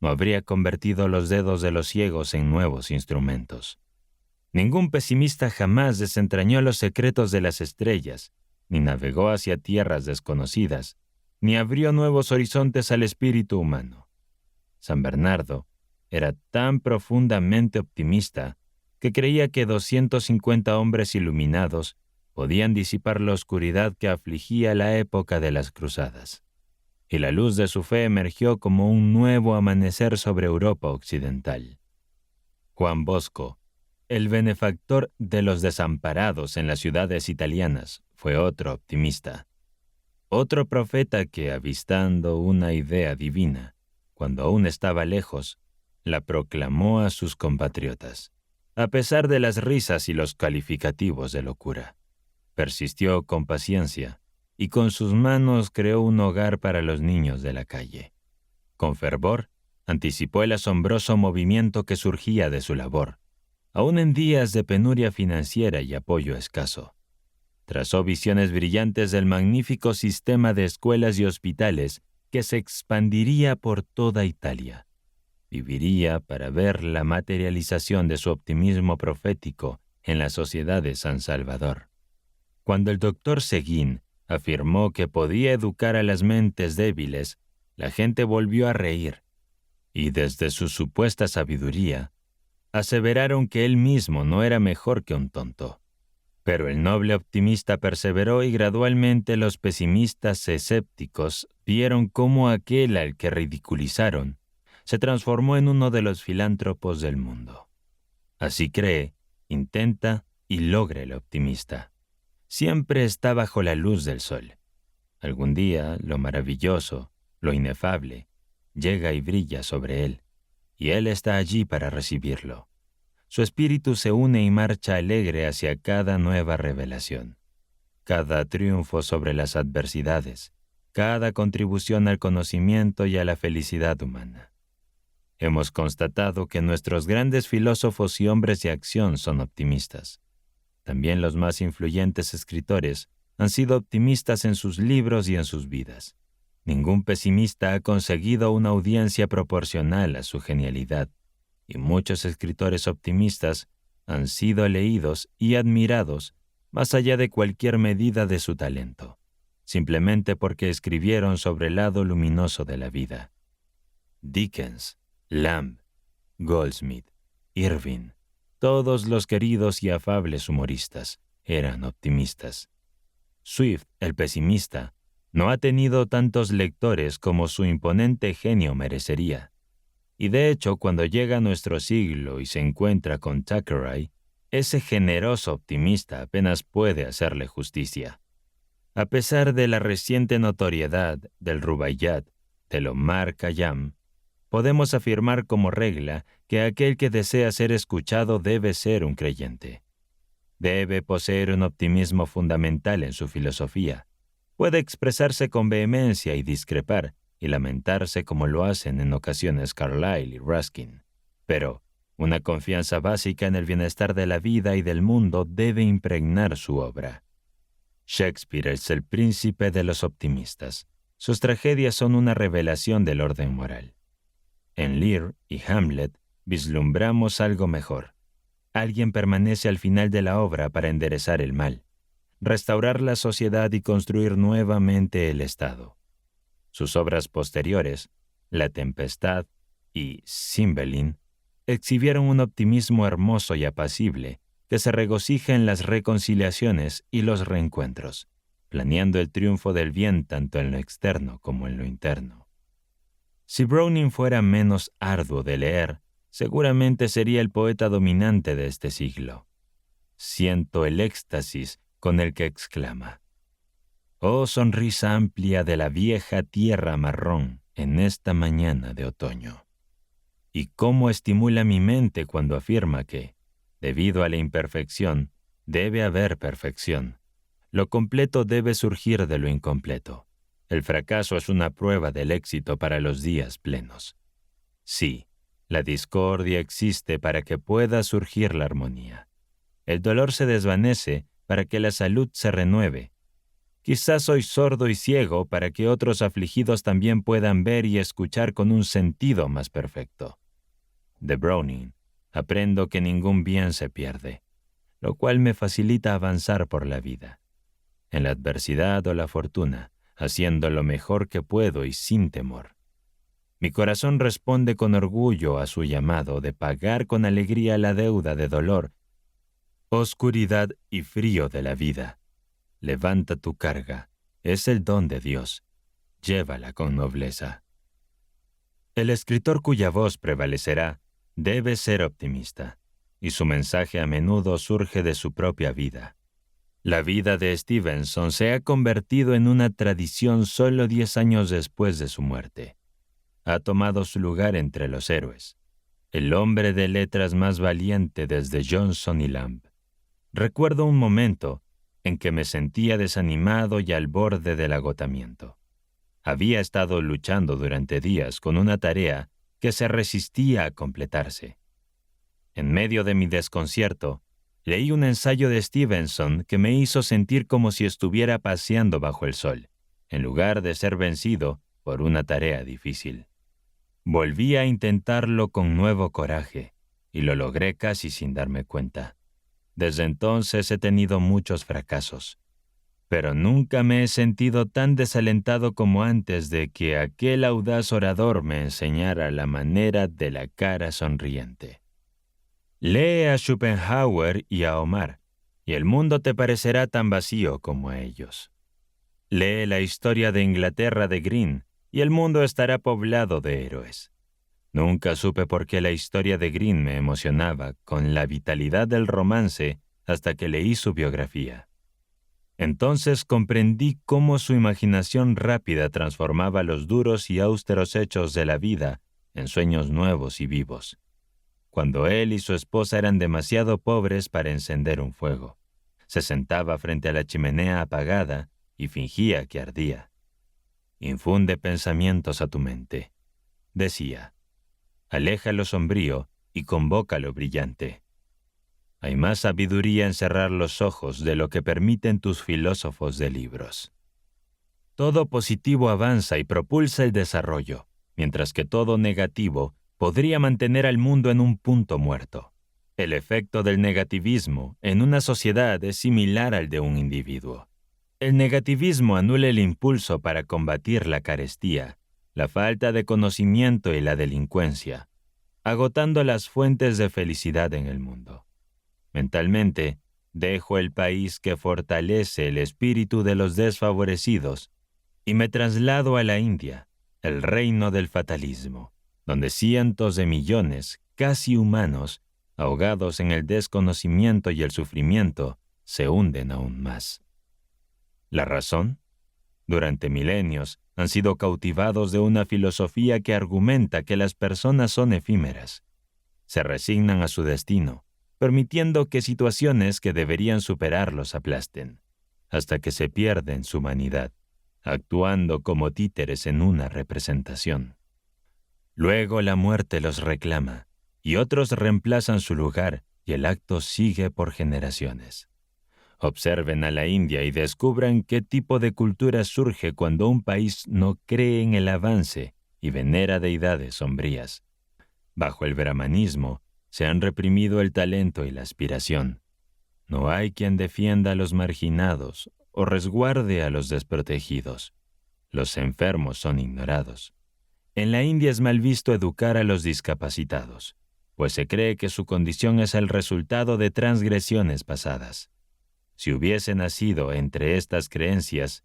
no habría convertido los dedos de los ciegos en nuevos instrumentos. Ningún pesimista jamás desentrañó los secretos de las estrellas, ni navegó hacia tierras desconocidas, ni abrió nuevos horizontes al espíritu humano. San Bernardo era tan profundamente optimista que creía que 250 hombres iluminados podían disipar la oscuridad que afligía la época de las cruzadas. Y la luz de su fe emergió como un nuevo amanecer sobre Europa occidental. Juan Bosco, el benefactor de los desamparados en las ciudades italianas, fue otro optimista. Otro profeta que, avistando una idea divina, cuando aún estaba lejos, la proclamó a sus compatriotas, a pesar de las risas y los calificativos de locura. Persistió con paciencia y con sus manos creó un hogar para los niños de la calle. Con fervor, anticipó el asombroso movimiento que surgía de su labor, aún en días de penuria financiera y apoyo escaso. Trazó visiones brillantes del magnífico sistema de escuelas y hospitales que se expandiría por toda Italia. Viviría para ver la materialización de su optimismo profético en la sociedad de San Salvador. Cuando el doctor Seguín afirmó que podía educar a las mentes débiles, la gente volvió a reír, y desde su supuesta sabiduría, aseveraron que él mismo no era mejor que un tonto. Pero el noble optimista perseveró y gradualmente los pesimistas escépticos vieron cómo aquel al que ridiculizaron se transformó en uno de los filántropos del mundo. Así cree, intenta y logra el optimista. Siempre está bajo la luz del sol. Algún día, lo maravilloso, lo inefable, llega y brilla sobre él, y él está allí para recibirlo. Su espíritu se une y marcha alegre hacia cada nueva revelación, cada triunfo sobre las adversidades, cada contribución al conocimiento y a la felicidad humana. Hemos constatado que nuestros grandes filósofos y hombres de acción son optimistas. También los más influyentes escritores han sido optimistas en sus libros y en sus vidas. Ningún pesimista ha conseguido una audiencia proporcional a su genialidad, y muchos escritores optimistas han sido leídos y admirados más allá de cualquier medida de su talento, simplemente porque escribieron sobre el lado luminoso de la vida. Dickens, Lamb, Goldsmith, Irving, todos los queridos y afables humoristas eran optimistas. Swift, el pesimista, no ha tenido tantos lectores como su imponente genio merecería. Y de hecho, cuando llega a nuestro siglo y se encuentra con Thackeray, ese generoso optimista apenas puede hacerle justicia. A pesar de la reciente notoriedad del Rubaiyat, del Omar Khayyam, podemos afirmar como regla que aquel que desea ser escuchado debe ser un creyente. Debe poseer un optimismo fundamental en su filosofía. Puede expresarse con vehemencia y discrepar, y lamentarse como lo hacen en ocasiones Carlyle y Ruskin. Pero una confianza básica en el bienestar de la vida y del mundo debe impregnar su obra. Shakespeare es el príncipe de los optimistas. Sus tragedias son una revelación del orden moral. En Lear y Hamlet vislumbramos algo mejor. Alguien permanece al final de la obra para enderezar el mal, restaurar la sociedad y construir nuevamente el Estado. Sus obras posteriores, La Tempestad y Cymbeline, exhibieron un optimismo hermoso y apacible que se regocija en las reconciliaciones y los reencuentros, planeando el triunfo del bien tanto en lo externo como en lo interno. Si Browning fuera menos arduo de leer, seguramente sería el poeta dominante de este siglo. Siento el éxtasis con el que exclama: «Oh sonrisa amplia de la vieja tierra marrón en esta mañana de otoño». Y cómo estimula mi mente cuando afirma que, debido a la imperfección, debe haber perfección. Lo completo debe surgir de lo incompleto. El fracaso es una prueba del éxito para los días plenos. Sí, la discordia existe para que pueda surgir la armonía. El dolor se desvanece para que la salud se renueve. Quizás soy sordo y ciego para que otros afligidos también puedan ver y escuchar con un sentido más perfecto. De Browning aprendo que ningún bien se pierde, lo cual me facilita avanzar por la vida. En la adversidad o la fortuna, haciendo lo mejor que puedo y sin temor. Mi corazón responde con orgullo a su llamado de pagar con alegría la deuda de dolor, oscuridad y frío de la vida. Levanta tu carga, es el don de Dios. Llévala con nobleza. El escritor cuya voz prevalecerá debe ser optimista, y su mensaje a menudo surge de su propia vida. La vida de Stevenson se ha convertido en una tradición solo 10 años después de su muerte. Ha tomado su lugar entre los héroes, el hombre de letras más valiente desde Johnson y Lamb. Recuerdo un momento en que me sentía desanimado y al borde del agotamiento. Había estado luchando durante días con una tarea que se resistía a completarse. En medio de mi desconcierto, leí un ensayo de Stevenson que me hizo sentir como si estuviera paseando bajo el sol, en lugar de ser vencido por una tarea difícil. Volví a intentarlo con nuevo coraje, y lo logré casi sin darme cuenta. Desde entonces he tenido muchos fracasos, pero nunca me he sentido tan desalentado como antes de que aquel audaz orador me enseñara la manera de la cara sonriente. Lee a Schopenhauer y a Omar, y el mundo te parecerá tan vacío como a ellos. Lee la historia de Inglaterra de Greene, y el mundo estará poblado de héroes. Nunca supe por qué la historia de Greene me emocionaba con la vitalidad del romance hasta que leí su biografía. Entonces comprendí cómo su imaginación rápida transformaba los duros y austeros hechos de la vida en sueños nuevos y vivos. Cuando él y su esposa eran demasiado pobres para encender un fuego, se sentaba frente a la chimenea apagada y fingía que ardía. Infunde pensamientos a tu mente, decía. Aleja lo sombrío y convoca lo brillante. Hay más sabiduría en cerrar los ojos de lo que permiten tus filósofos de libros. Todo positivo avanza y propulsa el desarrollo, mientras que todo negativo podría mantener al mundo en un punto muerto. El efecto del negativismo en una sociedad es similar al de un individuo. El negativismo anula el impulso para combatir la carestía, la falta de conocimiento y la delincuencia, agotando las fuentes de felicidad en el mundo. Mentalmente, dejo el país que fortalece el espíritu de los desfavorecidos y me traslado a la India, el reino del fatalismo, donde cientos de millones, casi humanos, ahogados en el desconocimiento y el sufrimiento, se hunden aún más. ¿La razón? Durante milenios han sido cautivados de una filosofía que argumenta que las personas son efímeras. Se resignan a su destino, permitiendo que situaciones que deberían superarlos aplasten, hasta que se pierden su humanidad, actuando como títeres en una representación. Luego la muerte los reclama, y otros reemplazan su lugar, y el acto sigue por generaciones. Observen a la India y descubran qué tipo de cultura surge cuando un país no cree en el avance y venera deidades sombrías. Bajo el brahmanismo se han reprimido el talento y la aspiración. No hay quien defienda a los marginados o resguarde a los desprotegidos. Los enfermos son ignorados. En la India es mal visto educar a los discapacitados, pues se cree que su condición es el resultado de transgresiones pasadas. Si hubiese nacido entre estas creencias,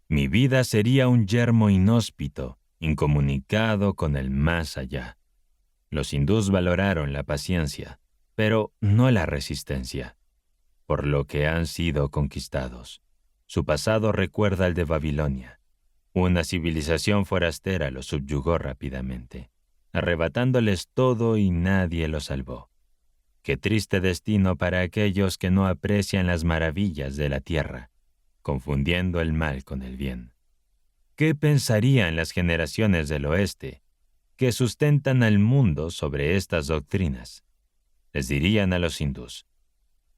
mi vida sería un yermo inhóspito, incomunicado con el más allá. Los hindús valoraron la paciencia, pero no la resistencia, por lo que han sido conquistados. Su pasado recuerda al de Babilonia. Una civilización forastera los subyugó rápidamente, arrebatándoles todo y nadie los salvó. Qué triste destino para aquellos que no aprecian las maravillas de la tierra, confundiendo el mal con el bien. ¿Qué pensarían las generaciones del oeste que sustentan al mundo sobre estas doctrinas? Les dirían a los hindús: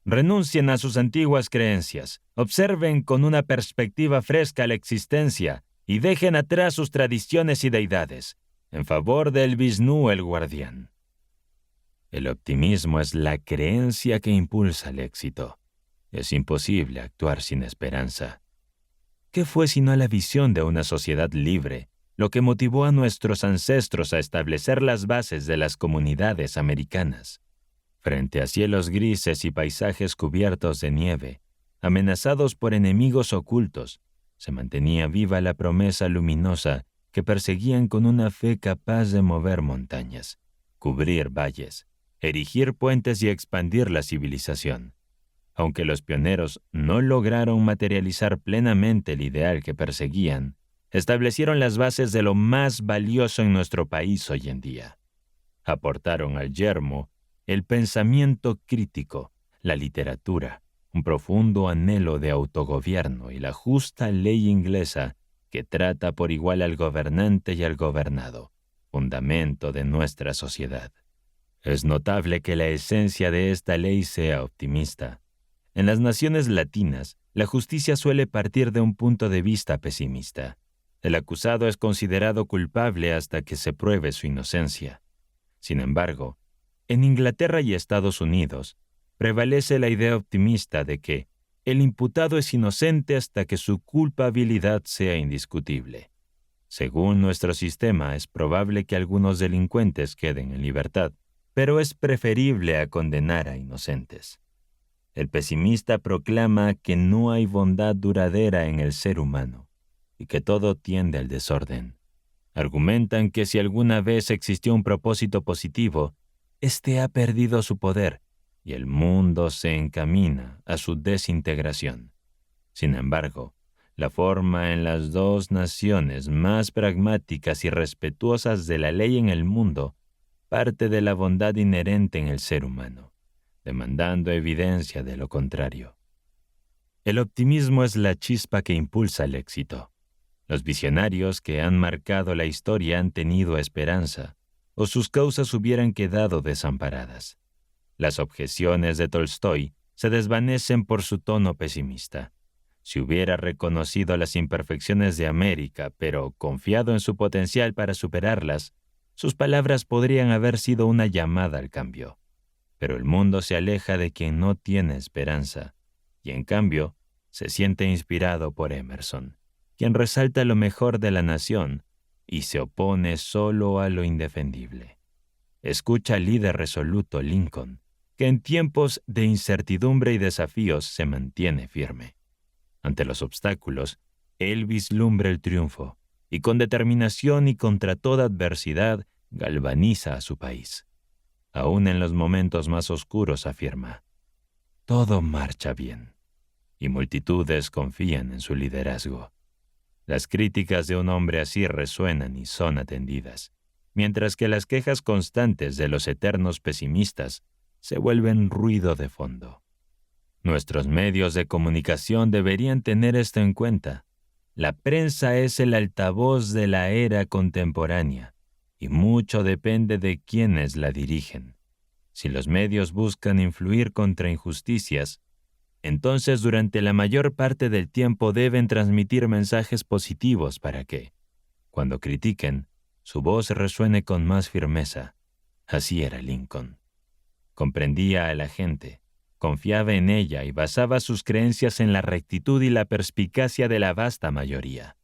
renuncien a sus antiguas creencias, observen con una perspectiva fresca la existencia y dejen atrás sus tradiciones y deidades, en favor del Vishnu el guardián. El optimismo es la creencia que impulsa el éxito. Es imposible actuar sin esperanza. ¿Qué fue sino la visión de una sociedad libre, lo que motivó a nuestros ancestros a establecer las bases de las comunidades americanas? Frente a cielos grises y paisajes cubiertos de nieve, amenazados por enemigos ocultos, se mantenía viva la promesa luminosa que perseguían con una fe capaz de mover montañas, cubrir valles, erigir puentes y expandir la civilización. Aunque los pioneros no lograron materializar plenamente el ideal que perseguían, establecieron las bases de lo más valioso en nuestro país hoy en día. Aportaron al yermo el pensamiento crítico, la literatura, un profundo anhelo de autogobierno y la justa ley inglesa que trata por igual al gobernante y al gobernado, fundamento de nuestra sociedad. Es notable que la esencia de esta ley sea optimista. En las naciones latinas, la justicia suele partir de un punto de vista pesimista. El acusado es considerado culpable hasta que se pruebe su inocencia. Sin embargo, en Inglaterra y Estados Unidos, prevalece la idea optimista de que el imputado es inocente hasta que su culpabilidad sea indiscutible. Según nuestro sistema, es probable que algunos delincuentes queden en libertad, pero es preferible a condenar a inocentes. El pesimista proclama que no hay bondad duradera en el ser humano y que todo tiende al desorden. Argumentan que si alguna vez existió un propósito positivo, éste ha perdido su poder y el mundo se encamina a su desintegración. Sin embargo, la forma en las dos naciones más pragmáticas y respetuosas de la ley en el mundo parte de la bondad inherente en el ser humano, demandando evidencia de lo contrario. El optimismo es la chispa que impulsa el éxito. Los visionarios que han marcado la historia han tenido esperanza, o sus causas hubieran quedado desamparadas. Las objeciones de Tolstói se desvanecen por su tono pesimista. Si hubiera reconocido las imperfecciones de América, pero confiado en su potencial para superarlas, sus palabras podrían haber sido una llamada al cambio. Pero el mundo se aleja de quien no tiene esperanza, y en cambio se siente inspirado por Emerson, quien resalta lo mejor de la nación y se opone solo a lo indefendible. Escucha al líder resoluto Lincoln, que en tiempos de incertidumbre y desafíos se mantiene firme. Ante los obstáculos, él vislumbra el triunfo y con determinación y contra toda adversidad galvaniza a su país. Aún en los momentos más oscuros afirma: todo marcha bien, y multitudes confían en su liderazgo. Las críticas de un hombre así resuenan y son atendidas, mientras que las quejas constantes de los eternos pesimistas se vuelven ruido de fondo. Nuestros medios de comunicación deberían tener esto en cuenta. La prensa es el altavoz de la era contemporánea, y mucho depende de quienes la dirigen. Si los medios buscan influir contra injusticias, entonces durante la mayor parte del tiempo deben transmitir mensajes positivos para que, cuando critiquen, su voz resuene con más firmeza. Así era Lincoln. Comprendía a la gente, confiaba en ella y basaba sus creencias en la rectitud y la perspicacia de la vasta mayoría.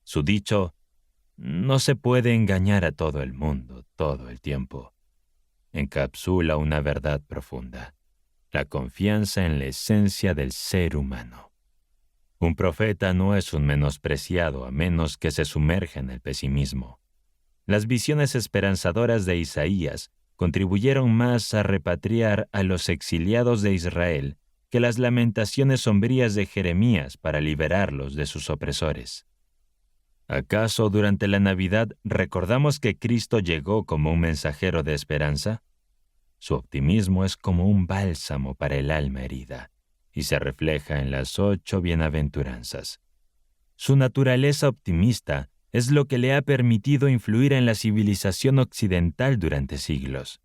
Su dicho, no se puede engañar a todo el mundo todo el tiempo, encapsula una verdad profunda: la confianza en la esencia del ser humano. Un profeta no es un menospreciado a menos que se sumerja en el pesimismo. Las visiones esperanzadoras de Isaías contribuyeron más a repatriar a los exiliados de Israel que las lamentaciones sombrías de Jeremías para liberarlos de sus opresores. ¿Acaso durante la Navidad recordamos que Cristo llegó como un mensajero de esperanza? Su optimismo es como un bálsamo para el alma herida y se refleja en las 8 bienaventuranzas. Su naturaleza optimista es lo que le ha permitido influir en la civilización occidental durante siglos.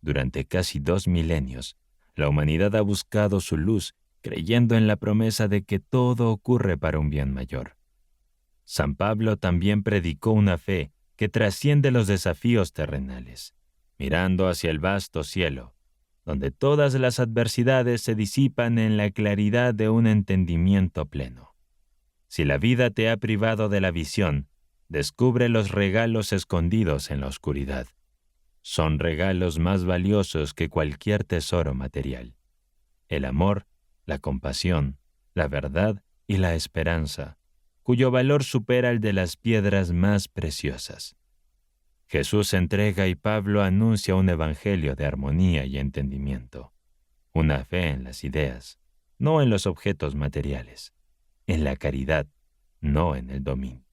Durante casi 2 milenios, la humanidad ha buscado su luz creyendo en la promesa de que todo ocurre para un bien mayor. San Pablo también predicó una fe que trasciende los desafíos terrenales, mirando hacia el vasto cielo, donde todas las adversidades se disipan en la claridad de un entendimiento pleno. Si la vida te ha privado de la visión, descubre los regalos escondidos en la oscuridad. Son regalos más valiosos que cualquier tesoro material. El amor, la compasión, la verdad y la esperanza, cuyo valor supera el de las piedras más preciosas. Jesús entrega y Pablo anuncia un evangelio de armonía y entendimiento, una fe en las ideas, no en los objetos materiales, en la caridad, no en el dominio.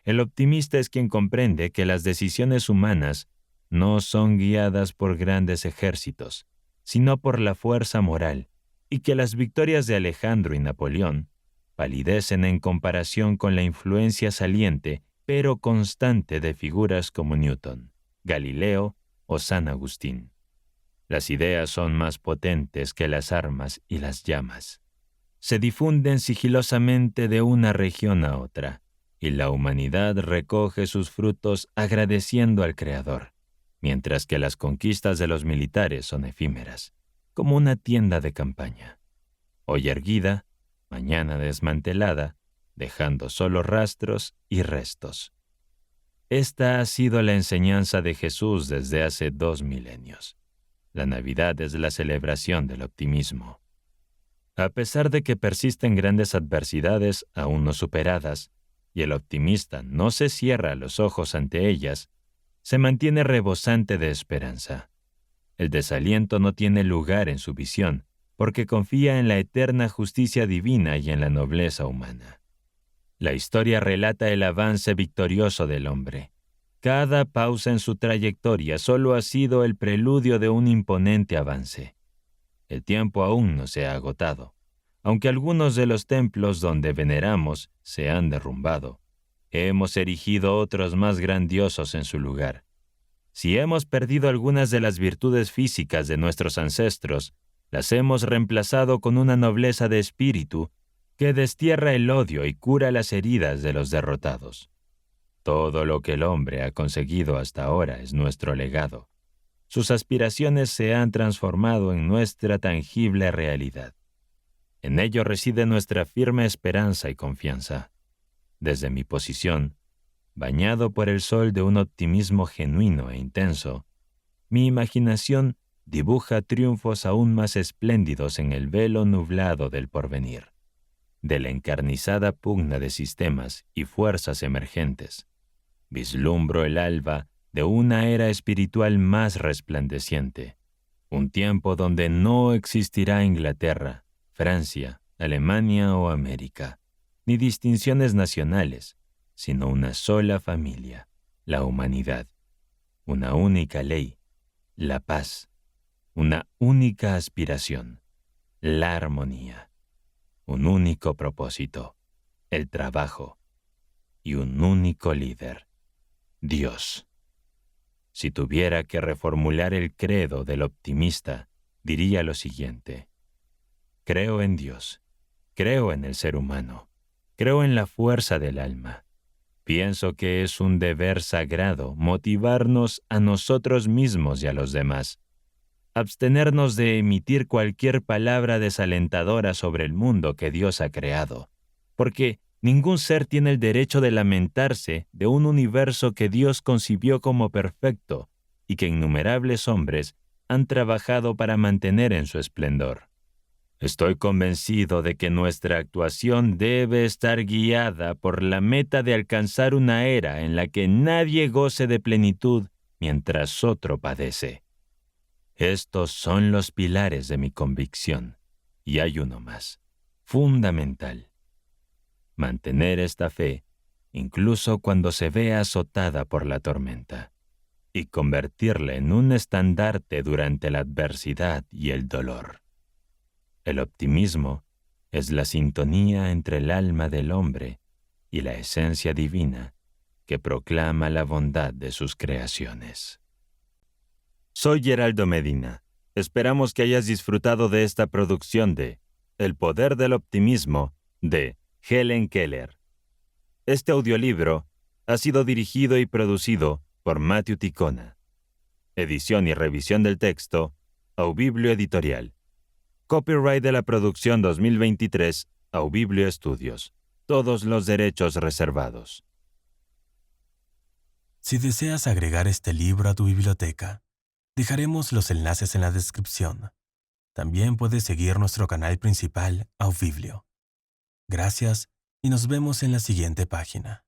El optimista es quien comprende que las decisiones humanas no son guiadas por grandes ejércitos, sino por la fuerza moral, y que las victorias de Alejandro y Napoleón palidecen en comparación con la influencia saliente pero constante de figuras como Newton, Galileo o San Agustín. Las ideas son más potentes que las armas y las llamas. Se difunden sigilosamente de una región a otra, y la humanidad recoge sus frutos agradeciendo al Creador, mientras que las conquistas de los militares son efímeras, como una tienda de campaña. Hoy erguida, mañana desmantelada, dejando solo rastros y restos. Esta ha sido la enseñanza de Jesús desde hace 2 milenios. La Navidad es la celebración del optimismo. A pesar de que persisten grandes adversidades aún no superadas, y el optimista no se cierra los ojos ante ellas, se mantiene rebosante de esperanza. El desaliento no tiene lugar en su visión, porque confía en la eterna justicia divina y en la nobleza humana. La historia relata el avance victorioso del hombre. Cada pausa en su trayectoria solo ha sido el preludio de un imponente avance. El tiempo aún no se ha agotado. Aunque algunos de los templos donde veneramos se han derrumbado, hemos erigido otros más grandiosos en su lugar. Si hemos perdido algunas de las virtudes físicas de nuestros ancestros, las hemos reemplazado con una nobleza de espíritu que destierra el odio y cura las heridas de los derrotados. Todo lo que el hombre ha conseguido hasta ahora es nuestro legado. Sus aspiraciones se han transformado en nuestra tangible realidad. En ello reside nuestra firme esperanza y confianza. Desde mi posición, bañado por el sol de un optimismo genuino e intenso, mi imaginación dibuja triunfos aún más espléndidos en el velo nublado del porvenir, de la encarnizada pugna de sistemas y fuerzas emergentes. Vislumbro el alba de una era espiritual más resplandeciente, un tiempo donde no existirá Inglaterra, Francia, Alemania o América, ni distinciones nacionales, sino una sola familia, la humanidad, una única ley, la paz, una única aspiración, la armonía, un único propósito, el trabajo, y un único líder, Dios. Si tuviera que reformular el credo del optimista, diría lo siguiente: creo en Dios, creo en el ser humano, creo en la fuerza del alma. Pienso que es un deber sagrado motivarnos a nosotros mismos y a los demás, abstenernos de emitir cualquier palabra desalentadora sobre el mundo que Dios ha creado, porque ningún ser tiene el derecho de lamentarse de un universo que Dios concibió como perfecto y que innumerables hombres han trabajado para mantener en su esplendor. Estoy convencido de que nuestra actuación debe estar guiada por la meta de alcanzar una era en la que nadie goce de plenitud mientras otro padece. Estos son los pilares de mi convicción, y hay uno más, fundamental: mantener esta fe incluso cuando se vea azotada por la tormenta, y convertirla en un estandarte durante la adversidad y el dolor. El optimismo es la sintonía entre el alma del hombre y la esencia divina que proclama la bondad de sus creaciones. Soy Geraldo Medina. Esperamos que hayas disfrutado de esta producción de El poder del optimismo de Helen Keller. Este audiolibro ha sido dirigido y producido por Matthew Ticona. Edición y revisión del texto, Aubiblio Editorial. Copyright de la producción 2023, Aubiblio Estudios. todos los derechos reservados. Si deseas agregar este libro a tu biblioteca, dejaremos los enlaces en la descripción. También puedes seguir nuestro canal principal, Aubiblio. Gracias y nos vemos en la siguiente página.